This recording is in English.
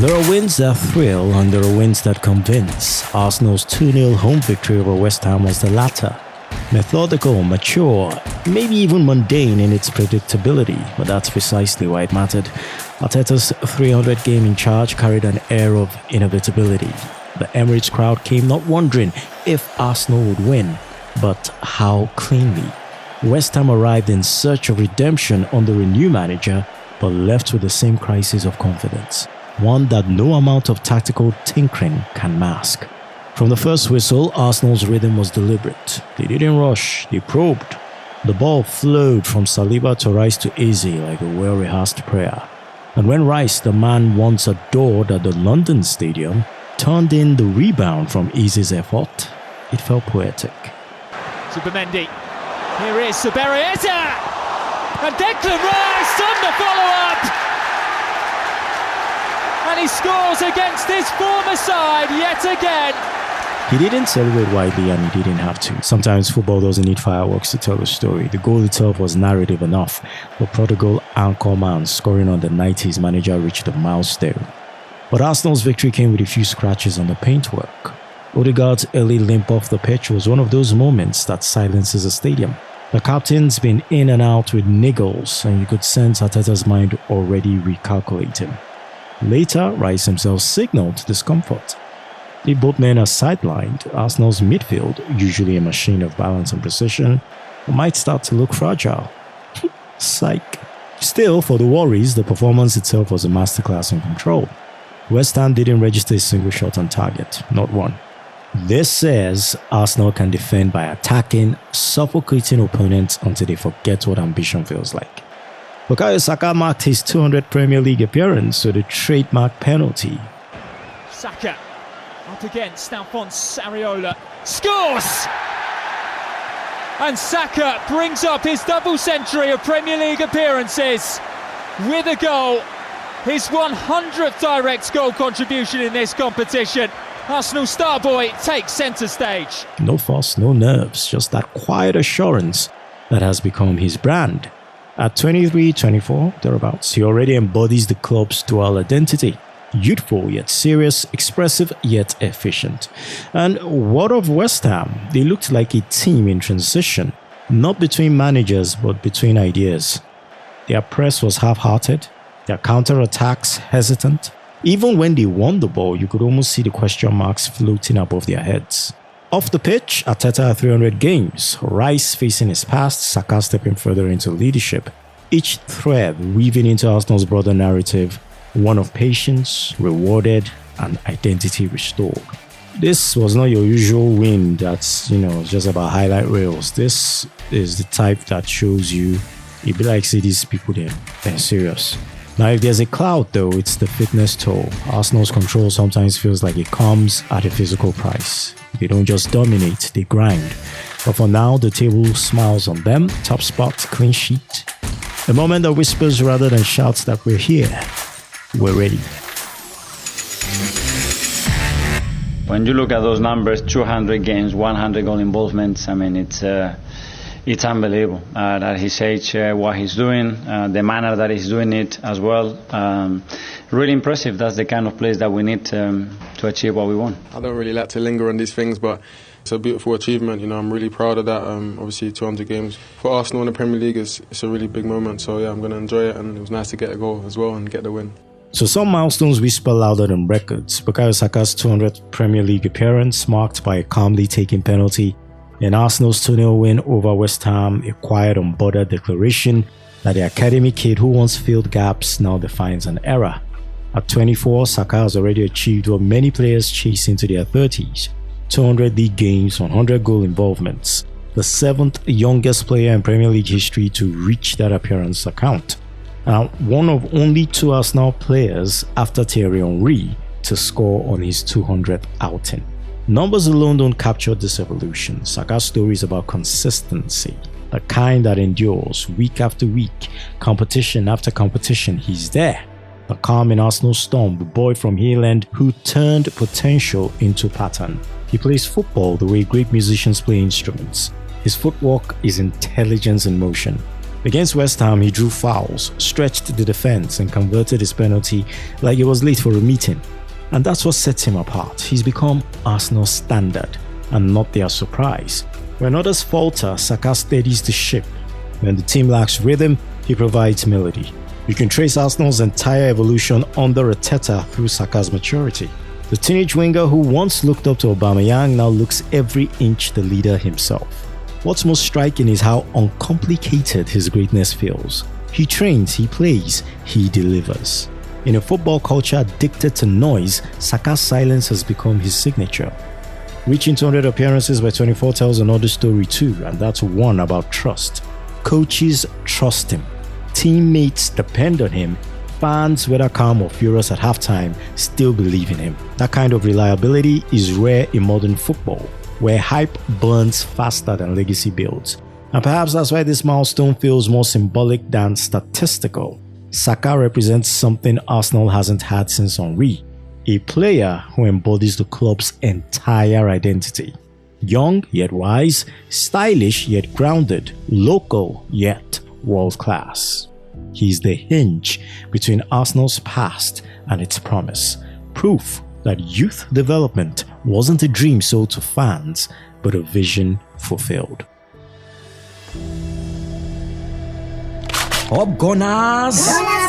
There are wins that thrill and there are wins that convince. Arsenal's 2-0 home victory over West Ham was the latter. Methodical, mature, maybe even mundane in its predictability, but that's precisely why it mattered. Arteta's 300 game in charge carried an air of inevitability. The Emirates crowd came not wondering if Arsenal would win, but how cleanly. West Ham arrived in search of redemption under a new manager, but left with the same crisis of confidence, one that no amount of tactical tinkering can mask. From the first whistle, Arsenal's rhythm was deliberate. They didn't rush, they probed. The ball flowed from Saliba to Rice to Eze like a well-rehearsed prayer. And when Rice, the man once adored at the London Stadium, turned in the rebound from Eze's effort, it felt poetic. Zubimendi. Here is Saberieta! And Declan Rice on the follow-up! And he scores against his former side yet again. He didn't celebrate widely and he didn't have to. Sometimes football doesn't need fireworks to tell a story. The goal itself was narrative enough. The prodigal anchorman scoring on the 90s manager reached the milestone. But Arsenal's victory came with a few scratches on the paintwork. Odegaard's early limp off the pitch was one of those moments that silences a stadium. The captain's been in and out with niggles, and you could sense Arteta's mind already recalculating. Later, Rice himself signaled discomfort. If both men are sidelined, Arsenal's midfield, usually a machine of balance and precision, might start to look fragile. Psych. Still, for the Warriors, the performance itself was a masterclass in control. West Ham didn't register a single shot on target, not one. This says Arsenal can defend by attacking, suffocating opponents until they forget what ambition feels like. Bukayo Saka marked his 200th Premier League appearance with a trademark penalty. Saka up against Alphonse Areola, scores! And Saka brings up his double century of Premier League appearances with a goal. His 100th direct goal contribution in this competition. Arsenal star boy takes centre stage. No fuss, no nerves, just that quiet assurance that has become his brand. At 23, 24, thereabouts, he already embodies the club's dual identity. Youthful yet serious, expressive yet efficient. And what of West Ham? They looked like a team in transition, not between managers but between ideas. Their press was half-hearted, their counter-attacks hesitant. Even when they won the ball, you could almost see the question marks floating above their heads. Off the pitch, Arteta had 300 games, Rice facing his past, Saka stepping further into leadership. Each thread weaving into Arsenal's broader narrative, one of patience, rewarded, and identity restored. This was not your usual win that's, just about highlight reels. This is the type that shows you, you'd be like, see these people there, they're serious. Now, if there's a cloud though, it's the fitness toll. Arsenal's control sometimes feels like it comes at a physical price. They don't just dominate, they grind. But for now, the table smiles on them. Top spot, clean sheet. A moment that whispers rather than shouts that we're here. We're ready. When you look at those numbers, 200 games, 100 goal involvements, I mean, it's unbelievable at his age, what he's doing, the manner that he's doing it as well. Really impressive. That's the kind of place that we need to achieve what we want. I don't really like to linger on these things, but it's a beautiful achievement. I'm really proud of that. Obviously, 200 games for Arsenal in the Premier League it's a really big moment. So yeah, I'm going to enjoy it, and it was nice to get a goal as well and get the win. So some milestones whisper louder than records. Bukayo Saka's 200th Premier League appearance, marked by a calmly taken penalty. And Arsenal's 2-0 win over West Ham, a quiet, unbothered declaration that the academy kid who once filled gaps now defines an era. At 24, Saka has already achieved what many players chase into their 30s. 200 league games, 100 goal involvements. The 7th youngest player in Premier League history to reach that appearance account. Now, one of only 2 Arsenal players after Thierry Henry to score on his 200th outing. Numbers alone don't capture this evolution. Saka's story is about consistency, the kind that endures week after week, competition after competition. He's there. The calm in Arsenal's storm, the boy from Highland who turned potential into pattern. He plays football the way great musicians play instruments. His footwork is intelligence in motion. Against West Ham, he drew fouls, stretched the defense, and converted his penalty like he was late for a meeting. And that's what sets him apart. He's become Arsenal's standard, and not their surprise. When others falter, Saka steadies the ship. When the team lacks rhythm, he provides melody. You can trace Arsenal's entire evolution under Arteta through Saka's maturity. The teenage winger who once looked up to Aubameyang now looks every inch the leader himself. What's most striking is how uncomplicated his greatness feels. He trains, he plays, he delivers. In a football culture addicted to noise, Saka's silence has become his signature. Reaching 200 appearances by 24 tells another story too, and that's one about trust. Coaches trust him. Teammates depend on him. Fans, whether calm or furious at halftime, still believe in him. That kind of reliability is rare in modern football, where hype burns faster than legacy builds. And perhaps that's why this milestone feels more symbolic than statistical. Saka represents something Arsenal hasn't had since Henry, a player who embodies the club's entire identity. Young yet wise, stylish yet grounded, local yet world-class. He's the hinge between Arsenal's past and its promise, proof that youth development wasn't a dream sold to fans, but a vision fulfilled. Up Gunners!